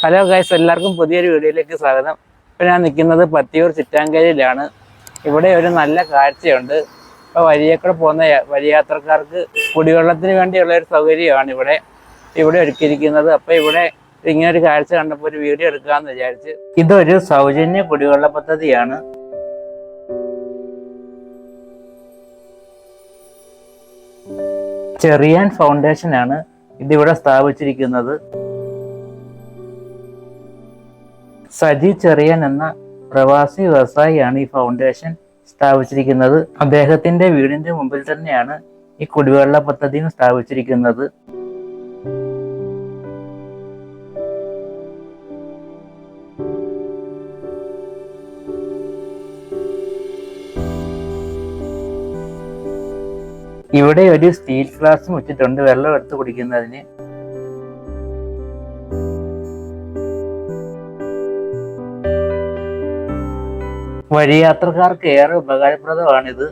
Hello guys, എല്ലാവർക്കും പുതിയൊരു വീഡിയോയിലേക്ക് സ്വാഗതം. ഇപ്പോൾ ഞാൻ നിൽക്കുന്നത് പത്തിയൂർ ചിറ്റാങ്കരയിലാണ്. ഇവിടെ ഒരു നല്ല കാഴ്ചയുണ്ട്. ഇപ്പോൾ വഴിയേക്കൂടെ പോകുന്ന വഴിയാത്രക്കാർക്ക് കുടിവെള്ളത്തിന് വേണ്ടിയുള്ള ഒരു സൗകര്യമാണ് ഇവിടെ ഒരുക്കിയിരിക്കുന്നത്. അപ്പോൾ ഇവിടെ ഇങ്ങനൊരു കാഴ്ച കണ്ടപ്പോൾ ഒരു വീഡിയോ എടുക്കാമെന്ന് വിചാരിച്ച്. ഇതൊരു സൗജന്യ കുടിവെള്ള പദ്ധതിയാണ്. ചെറിയാൻ ഫൗണ്ടേഷനാണ് ഇതിവിടെ സ്ഥാപിച്ചിരിക്കുന്നത്. സജി ചെറിയാൻ എന്ന പ്രവാസി വ്യവസായിയാണ് ഈ ഫൗണ്ടേഷൻ സ്ഥാപിച്ചിരിക്കുന്നത്. അദ്ദേഹത്തിന്റെ വീടിന്റെ മുമ്പിൽ തന്നെയാണ് ഈ കുടിവെള്ള പദ്ധതിയും സ്ഥാപിച്ചിരിക്കുന്നത്. ഇവിടെ ഒരു സ്റ്റീൽ ഗ്ലാസും വെച്ചിട്ടുണ്ട് വെള്ളം എടുത്ത് കുടിക്കുന്നതിന്. വഴിയാത്രക്കാർക്ക് ഏറെ ഉപകാരപ്രദമാണിത്.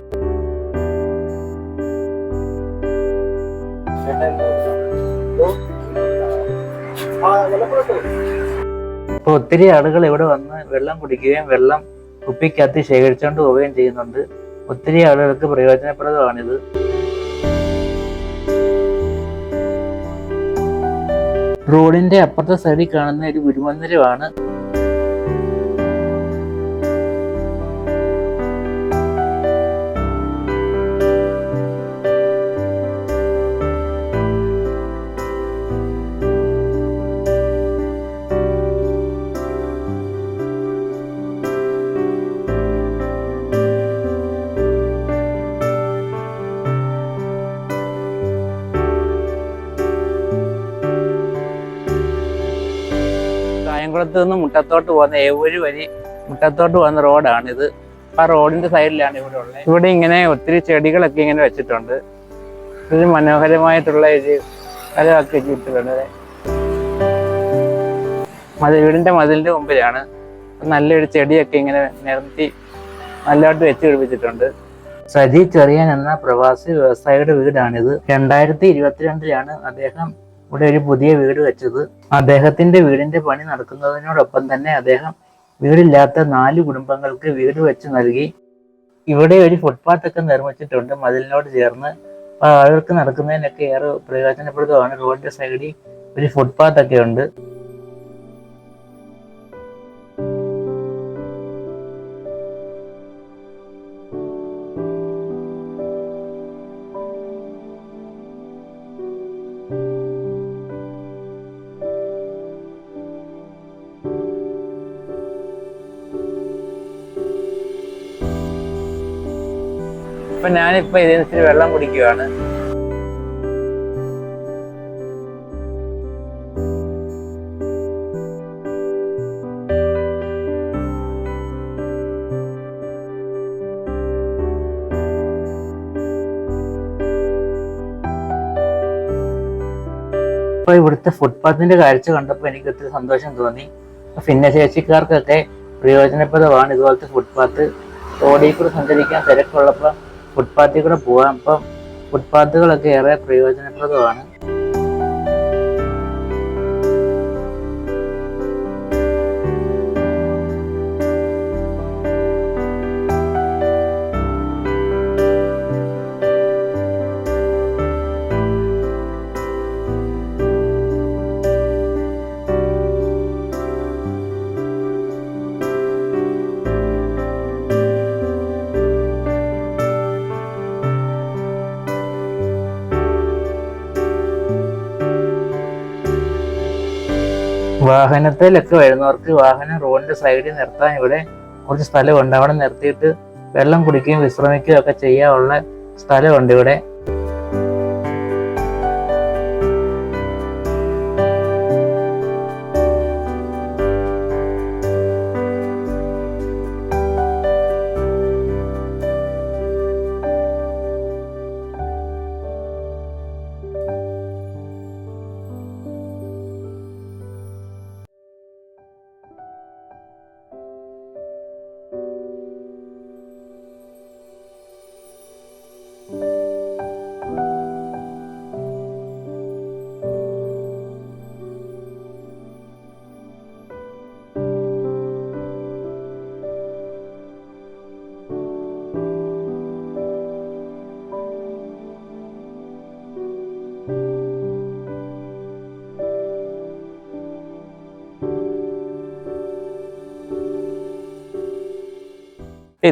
ഇപ്പൊ ഒത്തിരി ആളുകൾ ഇവിടെ വന്ന് വെള്ളം കുടിക്കുകയും വെള്ളം കുപ്പിക്കകത്ത് ശേഖരിച്ചുകൊണ്ട് പോവുകയും ചെയ്യുന്നുണ്ട്. ഒത്തിരി ആളുകൾക്ക് പ്രയോജനപ്രദമാണിത്. റോഡിന്റെ അപ്പുറത്തെ സൈഡിൽ കാണുന്ന ഒരു ഗുരുമന്ദിരമാണ്. കായംകുളത്ത് നിന്ന് മുട്ടത്തോട്ട് പോകുന്ന ഏവൂര് വഴി മുട്ടത്തോട്ട് പോകുന്ന റോഡാണിത്. ആ റോഡിന്റെ സൈഡിലാണ് ഇവിടെ ഉള്ളത്. ഇവിടെ ഇങ്ങനെ ഒത്തിരി ചെടികളൊക്കെ ഇങ്ങനെ വെച്ചിട്ടുണ്ട്. ഒരു മനോഹരമായിട്ടുള്ള ഒരു സ്ഥലമൊക്കെ വെച്ചിട്ടുണ്ട്. വീടിന്റെ മതിലിന്റെ മുമ്പിലാണ് നല്ലൊരു ചെടിയൊക്കെ ഇങ്ങനെ നിരത്തി നല്ലതായിട്ട് വെച്ച് പിടിപ്പിച്ചിട്ടുണ്ട്. സജി ചെറിയാൻ എന്ന പ്രവാസി വ്യവസായിയുടെ വീടാണിത്. 2022 അദ്ദേഹം ഇവിടെ ഒരു പുതിയ വീട് വെച്ചത്. അദ്ദേഹത്തിന്റെ വീടിന്റെ പണി നടക്കുന്നതിനോടൊപ്പം തന്നെ അദ്ദേഹം വീടില്ലാത്ത 4 കുടുംബങ്ങൾക്ക് വീട് വെച്ച് നൽകി. ഇവിടെ ഒരു ഫുട്പാത്ത് ഒക്കെ നിർമ്മിച്ചിട്ടുണ്ട് മതിലിനോട് ചേർന്ന്. ആളുകൾക്ക് നടക്കുന്നതിനൊക്കെ ഏറെ പ്രയോജനപ്രദമാണ്. റോഡിന്റെ സൈഡിൽ ഒരു ഫുട്പാത്ത് ഒക്കെ ഉണ്ട്. അപ്പൊ ഞാനിപ്പോ ഇതിന് വെള്ളം കുടിക്കുകയാണ്. ഇപ്പൊ ഇവിടുത്തെ ഫുട്പാത്തിന്റെ കാഴ്ച കണ്ടപ്പോൾ എനിക്ക് ഒത്തിരി സന്തോഷം തോന്നി. ഭിന്നശേഷിക്കാർക്കൊക്കെ പ്രയോജനപ്രദമാണ് ഇതുപോലത്തെ ഫുട്പാത്ത്. റോഡിൽ കൂടെ സഞ്ചരിക്കാൻ തിരക്കുള്ളപ്പോൾ ഫുട്പാത്തിൽ കൂടെ പോകാം. അപ്പം ഫുട്പാത്തുകളൊക്കെ ഏറെ പ്രയോജനപ്രദമാണ്. വാഹനത്തിലൊക്കെ വരുന്നവർക്ക് വാഹനം റോഡിന്റെ സൈഡിൽ നിർത്താൻ ഇവിടെ കുറച്ച് സ്ഥലമുണ്ട്. അവിടെ നിർത്തിയിട്ട് വെള്ളം കുടിക്കുകയും വിശ്രമിക്കുകയും ഒക്കെ ചെയ്യാനുള്ള സ്ഥലമുണ്ട് ഇവിടെ.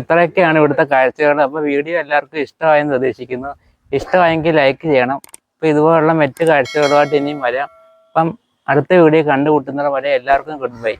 ഇത്രയൊക്കെയാണ് ഇവിടുത്തെ കാഴ്ചകൾ. അപ്പോൾ വീഡിയോ എല്ലാവർക്കും ഇഷ്ടമായെന്ന് പ്രതീക്ഷിക്കുന്നു. ഇഷ്ടമായെങ്കിൽ ലൈക്ക് ചെയ്യണം. അപ്പോൾ ഇതുപോലുള്ള മറ്റ് കാഴ്ചകളുമായിട്ട് ഇനിയും വരാം. അപ്പം അടുത്ത വീഡിയോ കണ്ടുമുട്ടുന്നത് വരെ എല്ലാവർക്കും ഗുഡ് ബൈ.